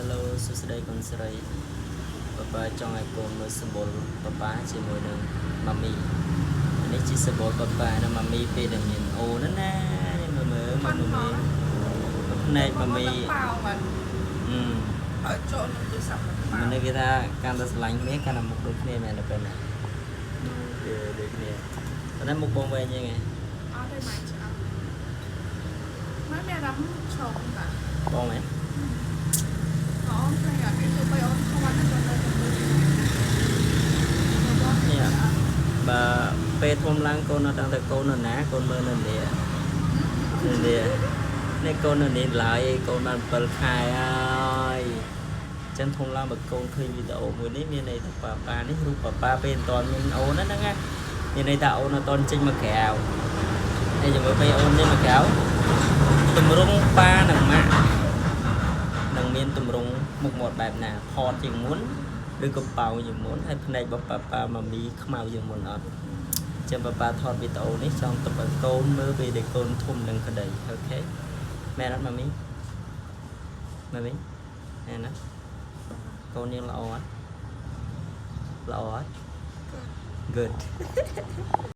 Hello សួស្តីកូនស្រីប៉ាប៉ាចង់ឲ្យកូនមើលសម្បុរប៉ាប៉ាជាមួយនឹងម៉ាមីនេះជាសម្បុរប៉ាប៉ានិងម៉ាមីពេលដែលមានអូនណានេះមើលម៉ាមីភ្នែកម៉ាមីឲ្យចូលនឹងទូរស័ព្ទមិននេះគេថាកាន់តែស្រឡាញ់គ្នាកាន់តែមុខដូចគ្នាមែនទេពេលណាដូចគ្នាប៉ុន្តែមុខបងវែងយ៉ាងហ៎អត់ទេមកឆ្អឹងមកមានអារម្មណ៍ឈប់តាបងមែនអូនឃើញអត់គេទៅបីអូនខ្វាត់ទៅទៅនេះបើពេលធំឡើងកូននៅដល់តែកូននៅណាកូនមើលនៅនេះនេះកូននៅនេះឡើយកូនបាន7ខែហើយចឹងធំឡើងបើកូនឃើញវីដេអូមួយនេះមានន័យថាប៉ានេះរូបប៉ាពេលមិនតាន់មានអូនហ្នឹងណាមានន័យថាអូនអត់តាន់ចេញមកក្រៅហើយជាមួយពេលអូនចេញមកក្រៅទម្រង់ប៉ានិងម៉ាក់នឹងមានទម្រង់មុខមាត់បែបណាផតជាងមុនឬក៏ប៉ោជាងមុនហើយភ្នែករបស់ប៉ាម៉ាមីខ្មៅជាងមុនអត់ចឹងប៉ាថតវីដេអូនេះចង់ទុកឲ្យកូនមើលពេលដែលកូនធំនឹងក្តីអូខេមែនអត់ម៉ាមីមែនណាកូនយើងល្អអត់good